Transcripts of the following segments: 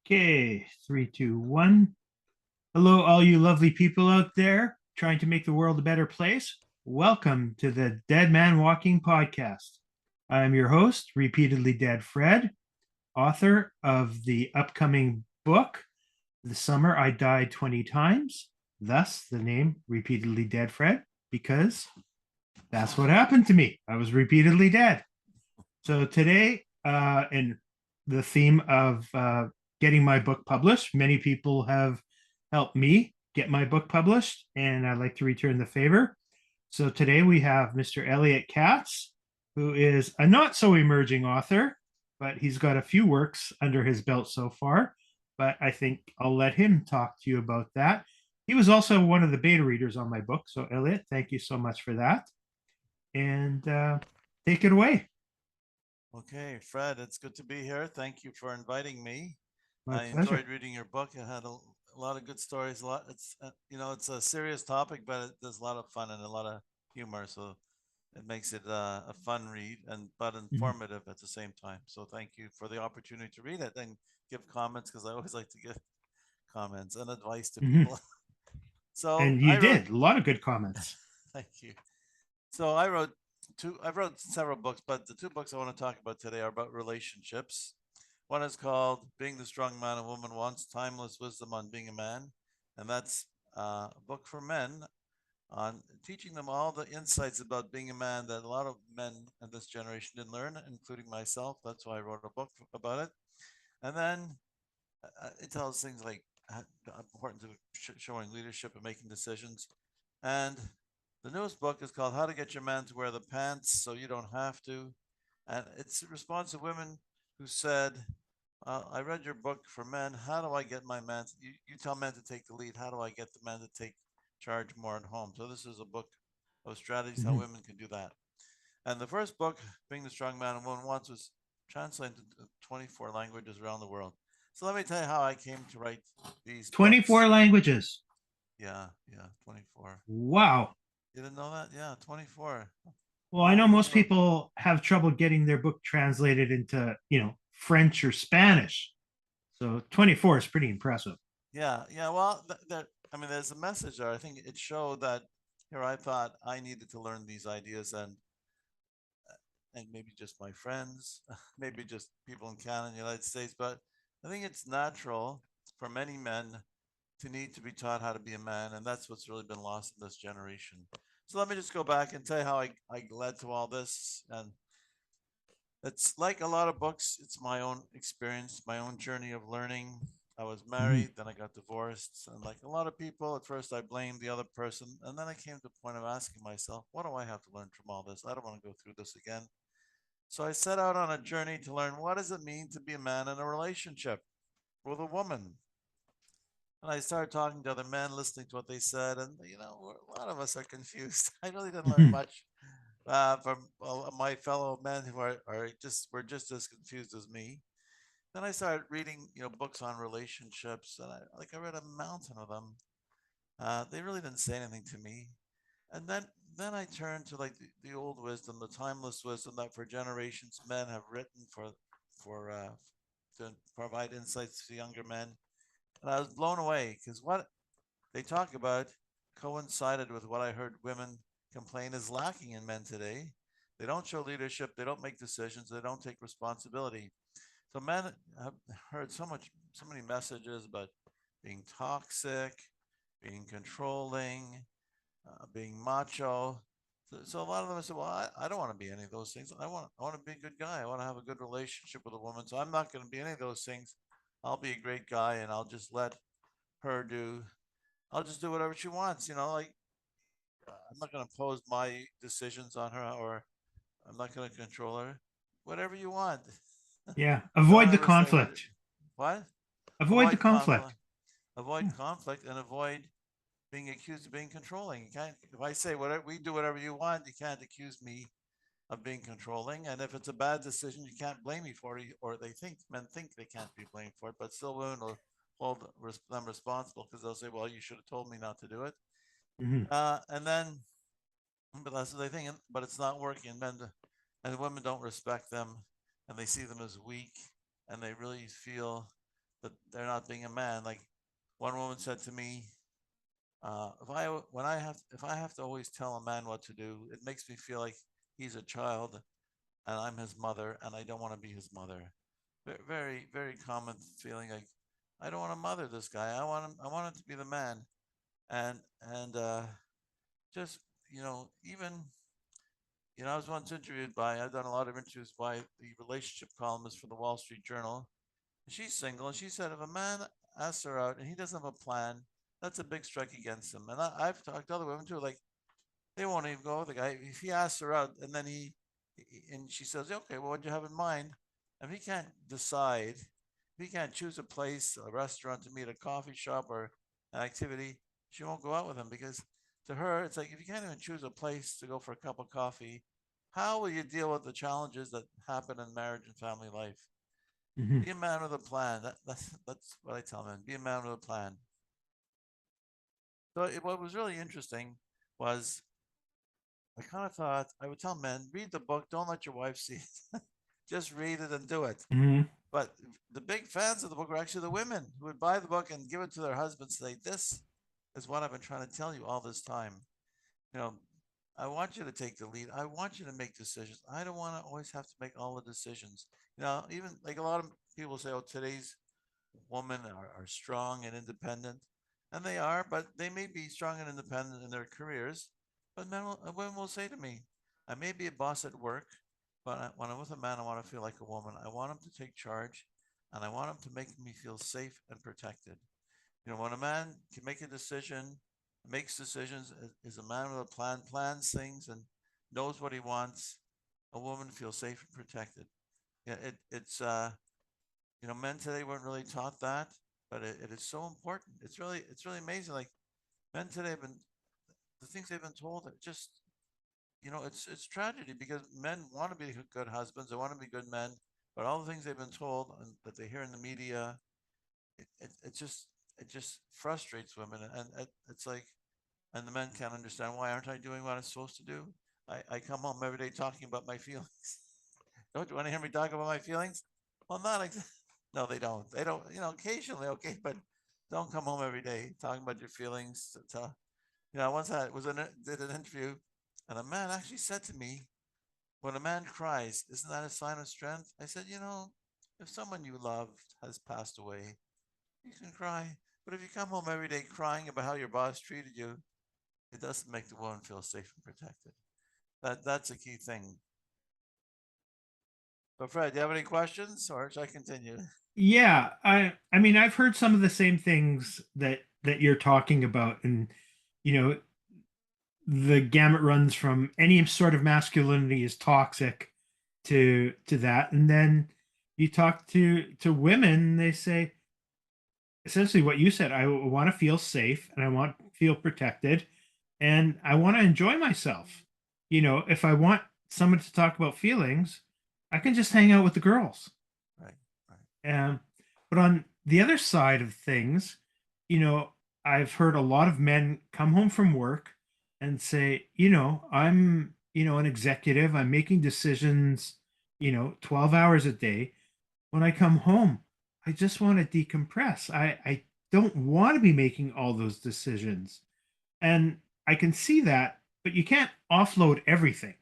Okay, three, two, one. Hello, all you lovely people out there trying to make the world a better place. Welcome to the Dead Man Walking podcast. I'm your host, Repeatedly Dead Fred, author of the upcoming book, The Summer I Died 20 Times. Thus, the name Repeatedly Dead Fred, because that's what happened to me. I was repeatedly dead. So today, in the theme of getting my book published, many people have helped me get my book published, and I'd like to return the favor. So today we have Mr. Elliott Katz, who is a not so emerging author, but he's got a few works under his belt so far. But I think I'll let him talk to you about that. He was also one of the beta readers on my book. So, Elliott, thank you so much for that. And take it away. Okay, Fred, it's good to be here. Thank you for inviting me. My I pleasure. enjoyed reading your book. It had a lot of good stories. A lot. It's it's a serious topic, but there's a lot of fun and a lot of humor. So it makes it a fun read and but Mhm. informative at the same time. So thank you for the opportunity to read it and give comments because I always like to give comments and advice to Mhm. people. So And you I wrote. did a lot of good comments. Thank you. So I wrote two. I've wrote several books, but the two books I want to talk about today are about relationships. One is called "Being the Strong Man a Woman Wants: Timeless Wisdom on Being a Man," and that's a book for men on teaching them all the insights about being a man that a lot of men in this generation didn't learn, including myself. That's why I wrote a book about it. And then it tells things like the importance of showing leadership and making decisions. And the newest book is called How to Get Your Man to Wear the Pants So You Don't Have to. And it's a response to women who said, I read your book for men. How do I get my man? You tell men to take the lead. How do I get the men to take charge more at home? So this is a book of strategies how Mhm. women can do that. And the first book, Being the Strong Man a Woman Wants, was translated to 24 languages around the world. So let me tell you how I came to write these 24 books. languages. Yeah, 24. Wow. You didn't know that? Yeah, 24. Well, I All know over the most world. people have trouble getting their book translated into, French or Spanish. So 24 is pretty impressive. Yeah. Well, I mean, there's a message there. I think it showed that here I thought I needed to learn these ideas and maybe just my friends, maybe just people in Canada and the United States. But I think it's natural for many men to need to be taught how to be a man, and that's what's really been lost in this generation. So let me just go back and tell you how I led to all this. And it's like a lot of books, it's my own experience, my own journey of learning. I was Mhm. married, then I got divorced. And like a lot of people, at first I blamed the other person. And then I came to the point of asking myself, what do I have to learn from all this? I don't want to go through this again. So I set out on a journey to learn what does it mean to be a man in a relationship with a woman. And I started talking to other men, listening to what they said, and a lot of us are confused. I really didn't learn Mhm. much from my fellow men who are just were just as confused as me. Then I started reading, books on relationships, and I read a mountain of them. They really didn't say anything to me. And then I turned to like the old wisdom, the timeless wisdom that for generations men have written for to provide insights to younger men. And I was blown away because what they talk about coincided with what I heard women complain is lacking in men today. They don't show leadership, they don't make decisions, they don't take responsibility. So men have heard so many messages about being toxic, being controlling, being macho. So a lot of them say, "Well, I don't want to be any of those things. I want to be a good guy. I want to have a good relationship with a woman. So I'm not going to be any of those things. I'll be a great guy, and I'll just let her do. I'll just do whatever she wants. Like I'm not going to impose my decisions on her, or I'm not going to control her. Whatever you want. Yeah. Don't Avoid the ever say conflict. what. Avoid the Avoid conflict. conflict. Avoid Yeah. conflict and avoid being accused of being controlling. You can't. If I say whatever we do, whatever you want, you can't accuse me of being controlling. And if it's a bad decision, you can't blame me for it. Or men think they can't be blamed for it, but still women will hold them responsible because they'll say, "Well, you should have told me not to do it." Mhm. And then, but that's what they think. But it's not working. And women don't respect them, and they see them as weak, and they really feel that they're not being a man. Like one woman said to me, if I have to always tell a man what to do, it makes me feel like he's a child and I'm his mother, and I don't want to be his mother. Very, very common feeling like I don't want to mother this guy. I want him to be the man, and just even I was once interviewed by. I've done a lot of interviews by the relationship columnist for the Wall Street Journal. She's single, and she said if a man asks her out and he doesn't have a plan, that's a big strike against him. And I've talked to other women too, like they won't even go. The guy, if he asks her out, and then and she says, okay, well, what do you have in mind? If he can't decide, if he can't choose a place, a restaurant to meet, a coffee shop, or an activity, she won't go out with him because to her, it's like if you can't even choose a place to go for a cup of coffee, how will you deal with the challenges that happen in marriage and family life? Hmm. Be a man with a plan. That's what I tell men. Be a man with a plan. So what was really interesting was I kind of thought I would tell men, read the book, don't let your wife see it. Just read it and do it. Hmm. But the big fans of the book were actually the women who would buy the book and give it to their husbands, say, this is what I've been trying to tell you all this time. You know, I want you to take the lead. I want you to make decisions. I don't want to always have to make all the decisions. Even like a lot of people say, oh, today's women are strong and independent, and they are, but they may be strong and independent in their careers. But women will say to me, I may be a boss at work, but when I'm with a man, I want to feel like a woman. I want him to take charge, and I want him to make me feel safe and protected. When a man can make a decision, makes decisions, is a man with a plan, plans things, and knows what he wants, a woman feels safe and protected. Yeah, it's men today weren't really taught that, but it is so important. It's really amazing. Like men today have been the things they've been told are just it's tragedy because men want to be good husbands, they want to be good men, but all the things they've been told and that they hear in the media, it just frustrates women, and it's like, and the men can't understand why aren't I doing what I'm supposed to do? I come home every day talking about my feelings. Don't you want to hear me talk about my feelings? Well, not exactly. No, they don't. They don't. Occasionally, okay, but don't come home every day talking about your feelings. Once I did an interview, and a man actually said to me, "When a man cries, isn't that a sign of strength?" I said, if someone you loved has passed away, you can cry. But if you come home every day crying about how your boss treated you, it doesn't make the woman feel safe and protected. That's a key thing. So, Fred, do you have any questions, or should I continue? Yeah, I mean, I've heard some of the same things that you're talking about, and you know, the gamut runs from any sort of masculinity is toxic to that, and then you talk to women, they say essentially what you said. I want to feel safe and I want to feel protected and I want to enjoy myself. If I want someone to talk about feelings, I can just hang out with the girls. Right, right, Um, but on the other side of things, you know, I've heard a lot of men come home from work and say, I'm an executive. I'm making decisions, 12 hours a day. When I come home, I just want to decompress. I don't want to be making all those decisions. And I can see that, but you can't offload everything,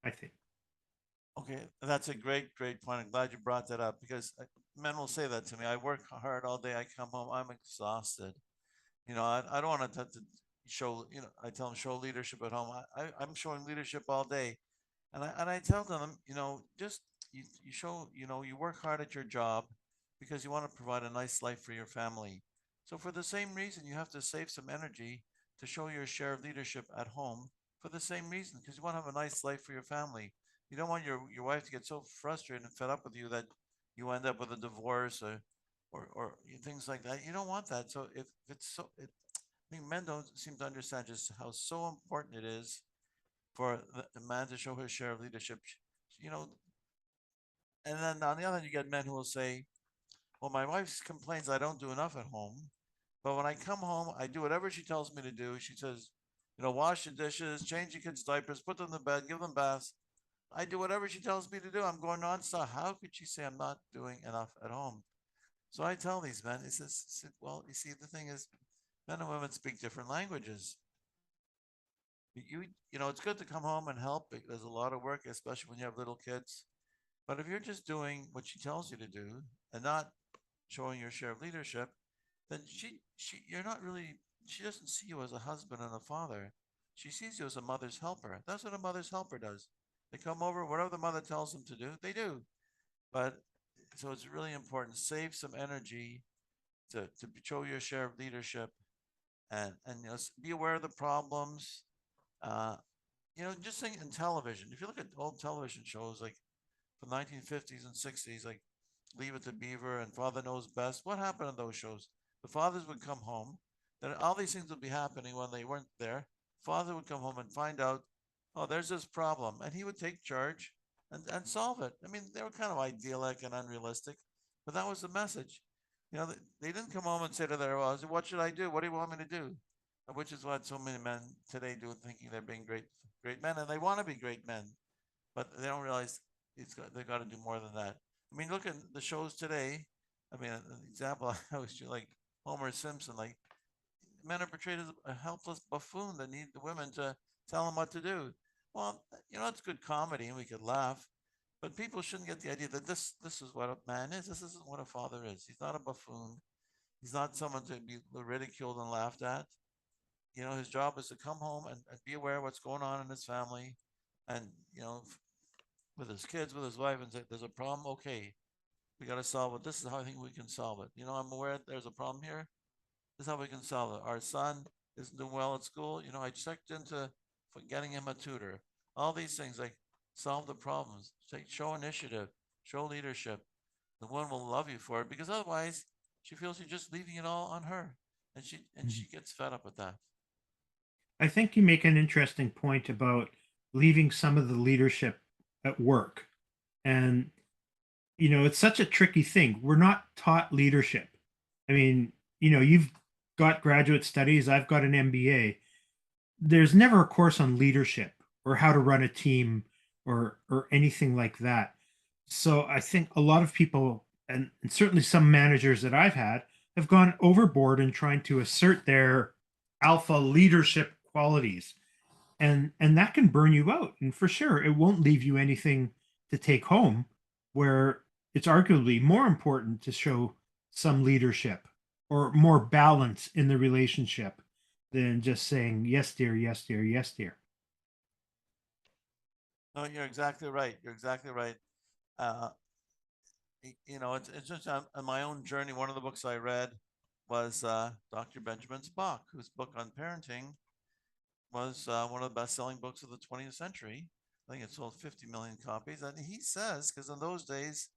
I think. okay, that's a great, great point. I'm glad you brought that up because men will say that to me. I work hard all day. I come home, I'm exhausted. I don't want to show. I tell them show leadership at home. I'm showing leadership all day, and I tell them, just you show, you work hard at your job because you want to provide a nice life for your family. So for the same reason, you have to save some energy to show your share of leadership at home for the same reason, because you want to have a nice life for your family. You don't want your wife to get so frustrated and fed up with you that you end up with a divorce or things like that. You don't want that. So if it's so, I think men don't seem to understand just how so important it is for the man to show his share of leadership. You know, and then on the other hand, you get men who will say, "Well, my wife complains I don't do enough at home, but when I come home, I do whatever she tells me to do. She says, wash the dishes, change the kids' diapers, put them to bed, give them baths. I do whatever she tells me to do. I'm going nonstop. How could she say I'm not doing enough at home? So I tell these men, well, you see, the thing is, men and women speak different languages. It's good to come home and help. There's a lot of work, especially when you have little kids. But if you're just doing what she tells you to do and not showing your share of leadership, then you're not really. She doesn't see you as a husband and a father. She sees you as a mother's helper. That's what a mother's helper does. They come over, whatever the mother tells them to do, they do. But so it's really important. Save some energy to show your share of leadership, and be aware of the problems. Uh, just think in television. If you look at old television shows like from 1950s and 60s, like Leave It to Beaver and Father Knows Best, what happened in those shows? The fathers would come home. Then all these things would be happening when they weren't there. Father would come home and find out, oh, there's this problem, and he would take charge and solve it. I mean, they were kind of idyllic and unrealistic, but that was the message. They didn't come home and say to their wives, "What should I do? What do you want me to do?" Which is what so many men today do, thinking they're being great men, and they want to be great men, but they don't realize they got to do more than that. I mean, look at the shows today. I mean, an example I always do, like Homer Simpson, like men are portrayed as a helpless buffoon that need the women to tell them what to do. Well, it's good comedy and we could laugh, but people shouldn't get the idea that this is what a man is. This isn't what a father is. He's not a buffoon. He's not someone to be ridiculed and laughed at. His job is to come home and be aware of what's going on in his family, and with his kids, with his wife, and say, "There's a problem. Okay, we got to solve it. This is how I think we can solve it. I'm aware there's a problem here. This is how we can solve it. Our son isn't doing well at school. I checked into for getting him a tutor. All these things, like, solve the problems. Show initiative, show leadership. The woman will love you for it, because otherwise she feels you're just leaving it all on her, and she and Mhm. she gets fed up with that. I think you make an interesting point about leaving some of the leadership at work. And, it's such a tricky thing. We're not taught leadership. I mean, you've got graduate studies, I've got an MBA. There's never a course on leadership or how to run a team or anything like that. So I think a lot of people, and certainly some managers that I've had, have gone overboard in trying to assert their alpha leadership qualities, and that can burn you out. And for sure, it won't leave you anything to take home, where it's arguably more important to show some leadership or more balance in the relationship than just saying yes dear, yes dear, yes dear. No, you're exactly right. You're exactly right. Uh, it's just on my own journey. One of the books I read was Dr. Benjamin Spock, whose book on parenting was one of the best-selling books of the 20th century. I think it sold 50 million copies. And he says, because in those days,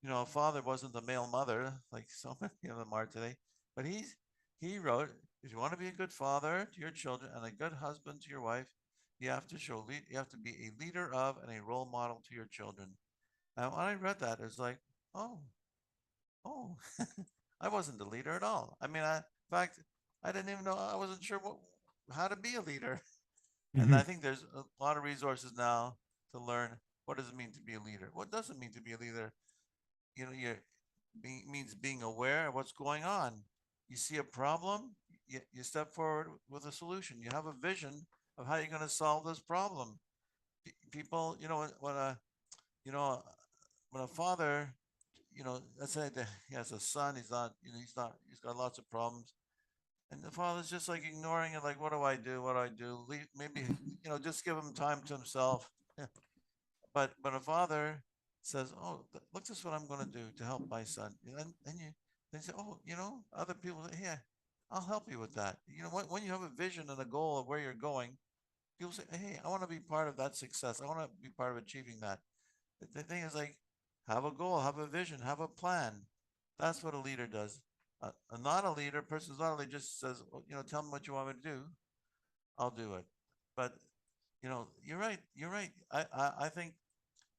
a father wasn't the male mother like so many of them are today, but he wrote, if you want to be a good father to your children and a good husband to your wife, you have to be a leader of and a role model to your children. And when I read that, it's like, oh, oh, I wasn't the leader at all. I mean, in fact, I didn't even know, I wasn't sure how to be a leader. And I Mhm. think there's a lot of resources now to learn what does it mean to be a leader. What does it mean to be a leader? You're means being aware of what's going on. You see a problem, you step forward with a solution. You have a vision of how you're going to solve this problem. People, when a you know when a father, let's say that he has a son, he's got lots of problems, and the father's just like ignoring it, like, what do I do? What do I do? Maybe just give him time to himself. But when a father says, "Oh, look, this is what I'm going to do to help my son," and you then say, "Oh, other people say, yeah, I'll help you with that." When you have a vision and a goal of where you're going, people say, "Hey, I want to be part of that success. I want to be part of achieving that." The thing is, like, have a goal, have a vision, have a plan. That's what a leader does. Not a leader, person's not a leader, just says, "Oh, tell me what you want me to do. I'll do it." But you're right. You're right. I think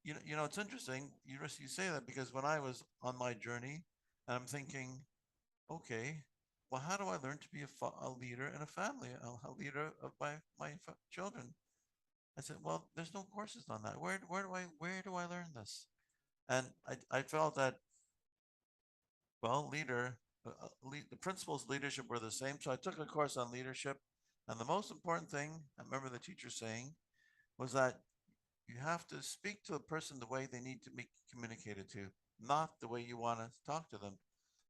it's interesting. You say that because when I was on my journey, and I'm thinking, okay, well, how do I learn to be a leader in a family, a leader of my children? I said, well, there's no courses on that. Where do I learn this? And I felt that, well, the principles of leadership were the same. So I took a course on leadership. And the most important thing I remember the teacher saying was that you have to speak to a person the way they need to be communicated to, not the way you want to talk to them.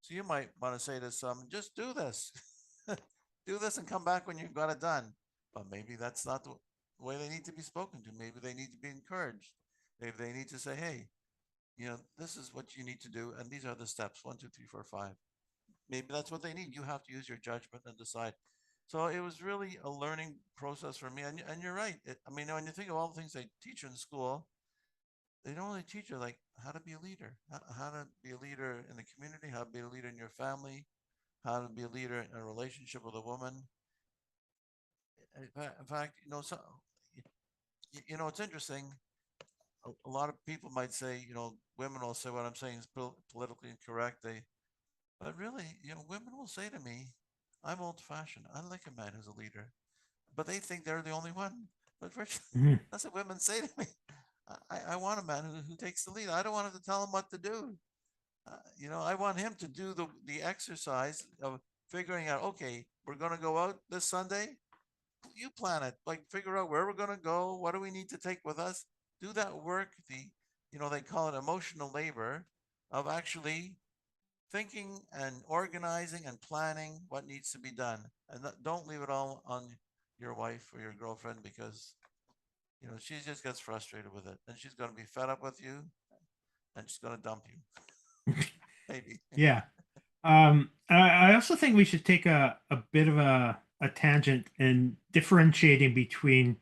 So you might want to say to some, just do this, do this and come back when you've got it done. But maybe that's not the way they need to be spoken to. Maybe they need to be encouraged. Maybe they need to say, hey, this is what you need to do. And these are the steps: one, two, three, four, five. Maybe that's what they need. You have to use your judgment and decide. So it was really a learning process for me. And you're right. I mean, when you think of all the things they teach in school, they don't really teach you like how to be a leader, how to be a leader in the community, how to be a leader in your family, how to be a leader in a relationship with a woman. In fact, it's interesting. A lot of people might say, women will say what I'm saying is politically incorrect. But really, women will say to me, I'm old fashioned. I like a man who's a leader. But they think they're the only one. But virtually, Mhm. that's what women say to me. I want a man who takes the lead. I don't want him to tell him what to do. I want him to do the exercise of figuring out, okay, we're going to go out this Sunday. You plan it. Like, figure out where we're going to go. What do we need to take with us? Do that work. They call it emotional labor of actually thinking and organizing and planning what needs to be done. And don't leave it all on your wife or your girlfriend, because she just gets frustrated with it, and she's going to be fed up with you, and she's going to dump you. Maybe. Yeah. I also think we should take a bit of a tangent in differentiating between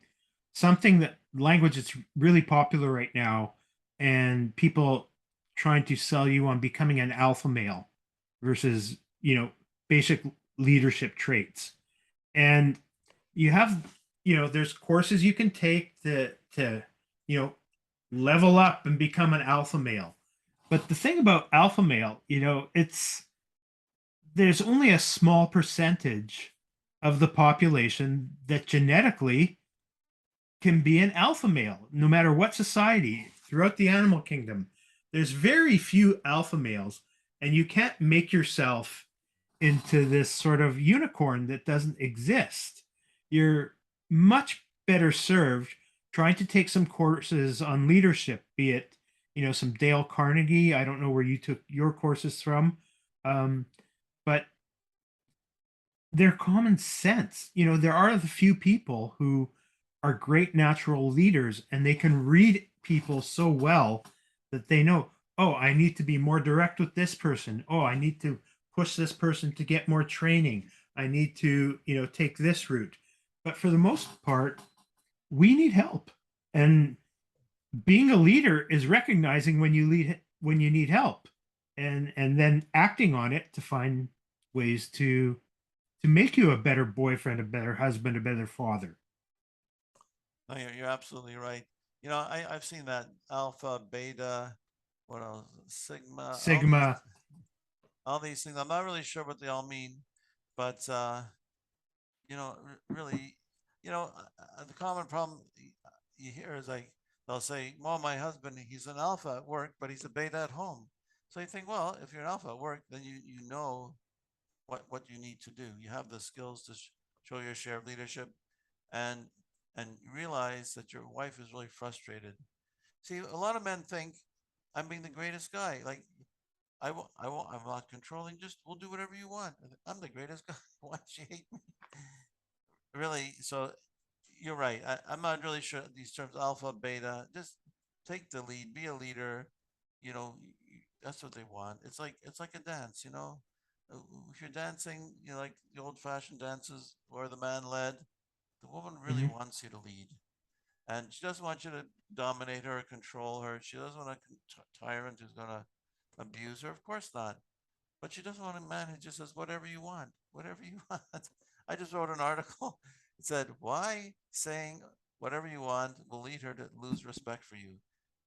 something that language that's really popular right now and people trying to sell you on becoming an alpha male versus, basic leadership traits. And you have, there's courses you can take to, you know, level up and become an alpha male. But the thing about alpha male, it's there's only a small percentage of the population that genetically can be an alpha male, no matter what society throughout the animal kingdom. There's very few alpha males, and you can't make yourself into this sort of unicorn that doesn't exist. You're much better served trying to take some courses on leadership, be it, some Dale Carnegie. I don't know where you took your courses from, but they're common sense. There are the few people who are great natural leaders and they can read people so well that they know, oh, I need to be more direct with this person. Oh, I need to push this person to get more training. I need to, take this route. But for the most part, we need help. And being a leader is recognizing when you need help and then acting on it to find ways to make you a better boyfriend, a better husband, a better father. No, you're absolutely right. I've seen that alpha, beta, what else, sigma, Sigma. all these things. I'm not really sure what they all mean, but really, the common problem you hear is like they'll say, "Well, my husband, he's an alpha at work, but he's a beta at home." So you think, well, if you're an alpha at work, then you know what you need to do. You have the skills to show your share of leadership, and realize that your wife is really frustrated. See, a lot of men think I'm being the greatest guy. Like, I'm not controlling. Just we'll do whatever you want. I'm the greatest guy. Why does she hate me? Really? So you're right. I'm not really sure these terms alpha, beta. Just take the lead, be a leader. That's what they want. It's like a dance. If you're dancing, like the old-fashioned dances where the man led, the woman really Mhm. wants you to lead, and she doesn't want you to dominate her or control her. She doesn't want a tyrant who's going to abuse her. Of course not. But she doesn't want a man who just says whatever you want, whatever you want. I just wrote an article. It said, why saying whatever you want will lead her to lose respect for you?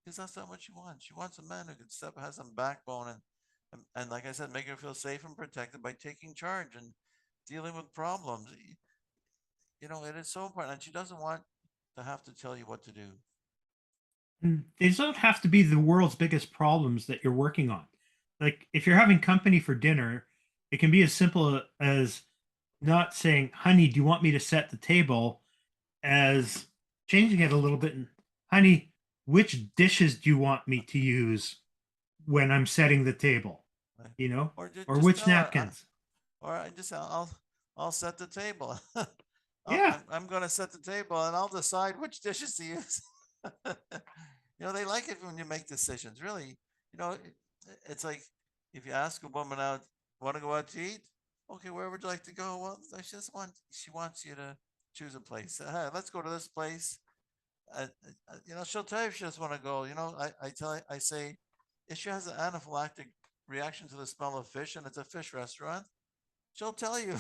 Because that's not what she wants. She wants a man who can has some backbone, and like I said, make her feel safe and protected by taking charge and dealing with problems. It is so important. And she doesn't want to have to tell you what to do. These don't have to be the world's biggest problems that you're working on. Like if you're having company for dinner, it can be as simple as not saying, "Honey, do you want me to set the table?" as changing it a little bit. And, "Honey, which dishes do you want me to use when I'm setting the table?" Right? You know, Or or just which tell her, napkins. or I just I'll set the table. Yeah. I'm going to set the table, and I'll decide which dishes to use. They like it when you make decisions. Really, it's like if you ask a woman out, want to go out to eat? Okay, where would you like to go? Well, she wants you to choose a place. Hey, let's go to this place. She'll tell you if she doesn't want to go. I say, if she has an anaphylactic reaction to the smell of fish and it's a fish restaurant, she'll tell you.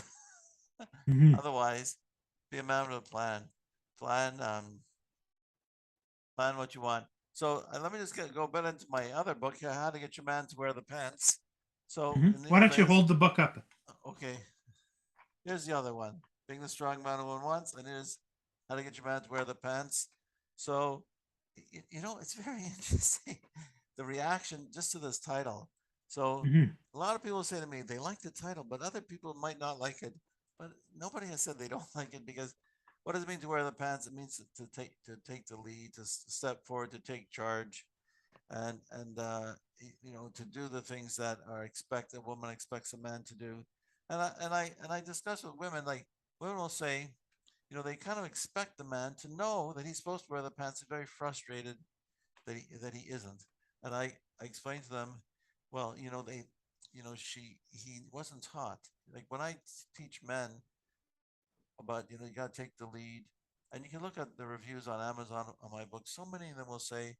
Hmm. Otherwise, be a man with a plan. Plan, plan what you want. So let me just go a bit into my other book here, How to Get Your Man to Wear the Pants. So Hmm. in the Why old don't you days, hold the book up? okay, here's the other one. Being the strong man one wants, and here's How to Get Your Man to Wear the Pants. So, it's very interesting, the reaction just to this title. So Hmm. a lot of people say to me they like the title, but other people might not like it. But nobody has said they don't like it, because what does it mean to wear the pants? It means to take the lead, to step forward, to take charge, and to do the things that are expected. A woman expects a man to do, and I discuss with women, like, women will say, they kind of expect the man to know that he's supposed to wear the pants. They're very frustrated that he isn't. And I explained to them, well, he wasn't taught. Like when I teach men about, you got to take the lead, and you can look at the reviews on Amazon on my book. So many of them will say,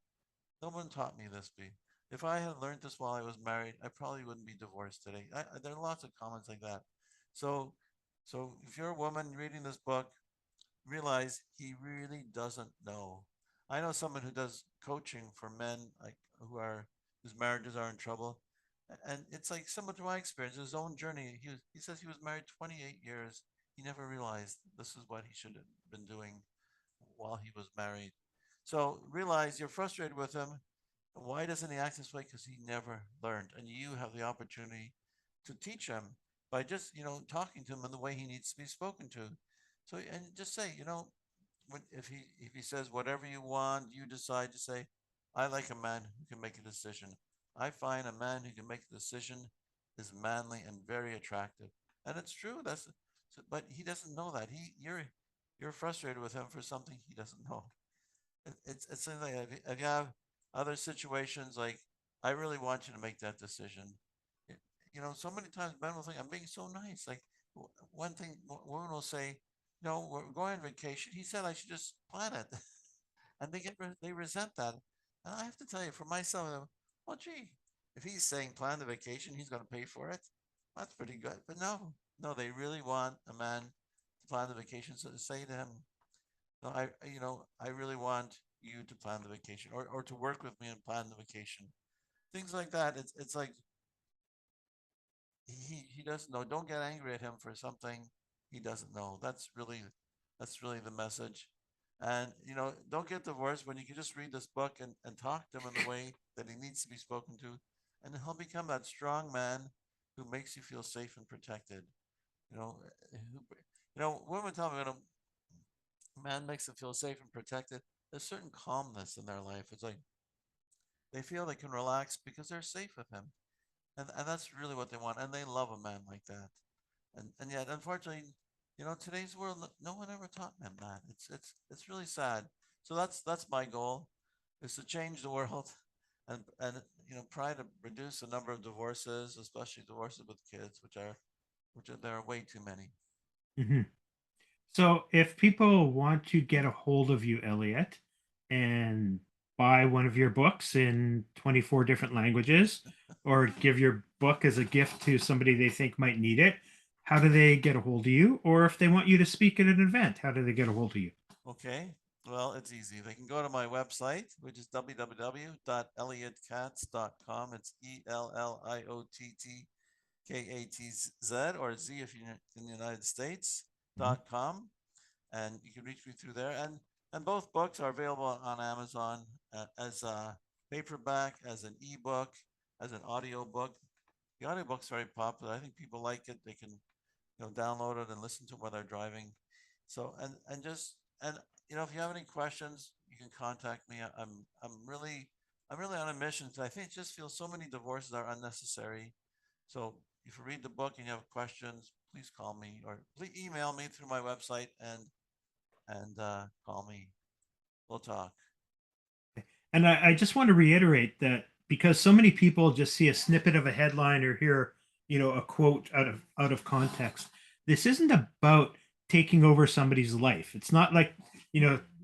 no one taught me this, B. If I had learned this while I was married, I probably wouldn't be divorced today. There are lots of comments like that. So, so if you're a woman reading this book, realize he really doesn't know. I know someone who does coaching for men, like whose marriages are in trouble, and it's like similar to my experience, his own journey. He says he was married 28 years. He never realized this is what he should have been doing while he was married. So realize you're frustrated with him. Why doesn't he act this way? Because he never learned, and you have the opportunity to teach him by just talking to him in the way he needs to be spoken to. So, and just say, if he says whatever you want, you decide to say, I like a man who can make a decision. I find a man who can make a decision is manly and very attractive, and it's true. But he doesn't know that. You're frustrated with him for something he doesn't know. It's something like if you have other situations, like, I really want you to make that decision. It- so many times men will think I'm being so nice. Like, one thing, women will say, no, we're going on vacation. He said I should just plan it, and they resent that. And I have to tell you, for myself, well, gee, if he's saying plan the vacation, he's going to pay for it. That's pretty good. But no, no, they really want a man to plan the vacation. So to say to him, no, I really want you to plan the vacation, or to work with me and plan the vacation. Things like that. It's like he doesn't know. Don't get angry at him for something he doesn't know. That's really the message. And don't get divorced when you can just read this book and talk to him in the way that he needs to be spoken to, and he'll become that strong man who makes you feel safe and protected. You know, women tell me when a man makes them feel safe and protected, there's certain calmness in their life. It's like they feel they can relax because they're safe with him, and that's really what they want, and they love a man like that. And yet, unfortunately, today's world, no one ever taught men that. It's really sad. So that's my goal, is to change the world, and try to reduce the number of divorces, especially divorces with kids, which are there are way too many. Hmm. So, if people want to get a hold of you, Elliot, and buy one of your books in 24 different languages, or give your book as a gift to somebody they think might need it, how do they get a hold of you? Or if they want you to speak at an event, how do they get a hold of you? Okay. Well, it's easy. They can go to my website, which is www.elliottKatz.com. It's ELLIOTTKATZ, or Z if you're in the United States, Mhm. .com. And you can reach me through there. And And both books are available on Amazon as a paperback, as an ebook, as an audio book. The audiobook's very popular. I think people like it. They can, download it and listen to it while they're driving. So and if you have any questions, you can contact me. I'm really on a mission because I think just feel so many divorces are unnecessary. So if you read the book and you have questions, please call me or please email me through my website and call me. We'll talk. And I just want to reiterate that because so many people just see a snippet of a headline or hear, a quote out of context. This isn't about taking over somebody's life. It's not like,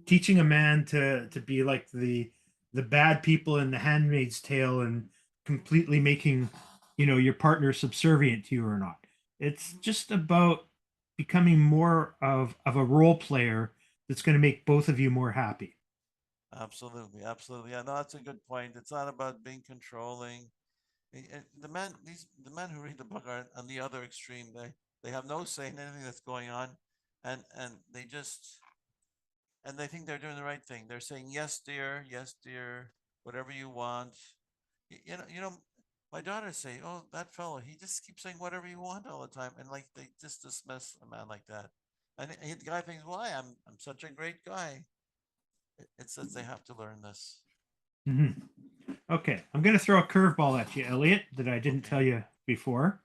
teaching a man to be like the bad people in the Handmaid's Tale and completely making, your partner subservient to you or not. It's just about becoming more of a role player that's going to make both of you more happy. Absolutely, absolutely. Yeah, no, that's a good point. It's not about being controlling. The men who read the book are on the other extreme. They have no say in anything that's going on, and they think they're doing the right thing. They're saying yes, dear, whatever you want. You know, my daughters say, "Oh, that fellow, he just keeps saying whatever you want all the time," and like they just dismiss a man like that. And the guy thinks, "Why? I'm such a great guy." It says they have to learn this. Mhm. Okay, I'm going to throw a curveball at you, Elliot, that I didn't tell Okay. you before.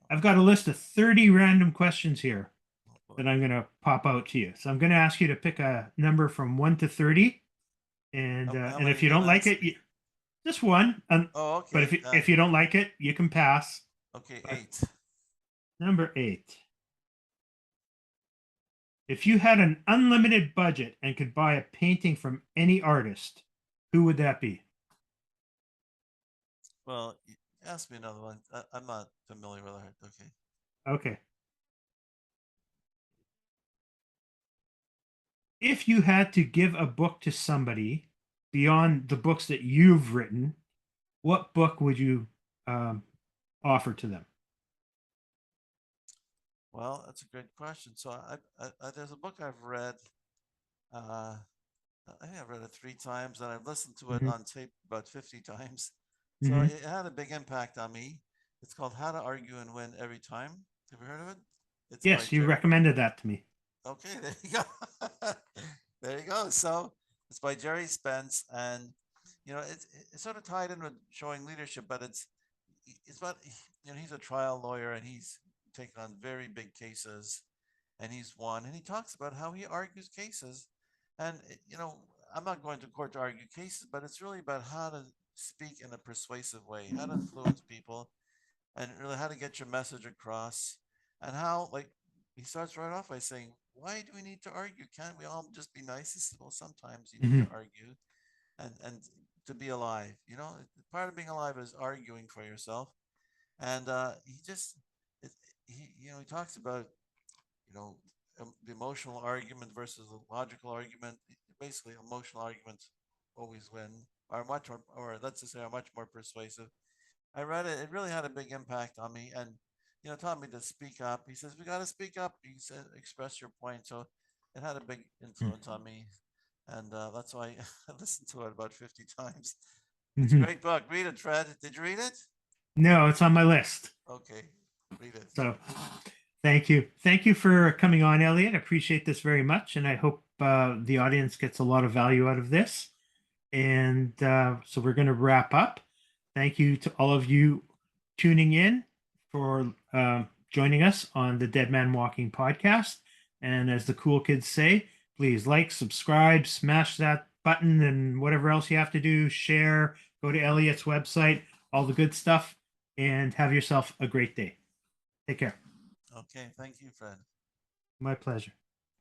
I've Okay. got a list of 30 random questions here Oh boy. that I'm going to pop out to you. So I'm going to ask you to pick a number from 1 to 30. And How and many if are you you don't gonna like ask it, me? just one. Oh, But okay. if you don't like it, you can pass. Okay, But 8. number 8. If you had an unlimited budget and could buy a painting from any artist, who would that be? Well, ask me another one. I'm not familiar with art. Okay. Okay. If you had to give a book to somebody beyond the books that you've written, what book would you um, offer to them? Well, that's a great question. So there's a book I've read. Uh, I think I've read it 3 times, and I've listened to it Hmm. on tape about 50 times. So Hmm. it had a big impact on me. It's called How to Argue and Win Every Time. Have you heard of it? It's by Yes, you Jerry. recommended that to me. Okay, there you go. There you go. So it's by Jerry Spence, and it's sort of tied in with showing leadership, but it's about he's a trial lawyer and he's taken on very big cases, and he's won, and he talks about how he argues cases, and I'm not going to court to argue cases, but it's really about how to speak in a persuasive way, how to influence people, and really how to get your message across, and how like he starts right off by saying, why do we need to argue? Can't we all just be nice? He says, well, sometimes you need to Hmm. argue and to be alive. Part of being alive is arguing for yourself. And he just it, he talks about you know the emotional argument versus the logical argument. Basically, emotional arguments always win, are much more, or let's just say, are much more persuasive. I read it. It really had a big impact on me, and taught me to speak up. He says we got to speak up. He said express your point. So it had a big influence on me, and that's why I listened to it about 50 times. It's a Hmm. great book. Read it, Fred. Did you read it? No, it's on my list. Okay, read it. So thank you. Thank you for coming on, Elliot. I appreciate this very much. And I hope the audience gets a lot of value out of this. And so we're going to wrap up. Thank you to all of you tuning in for joining us on the Dead Man Walking podcast. And as the cool kids say, please like, subscribe, smash that button, and whatever else you have to do, share, go to Elliot's website, all the good stuff, and have yourself a great day. Take care. Okay, thank you, Fred. My pleasure.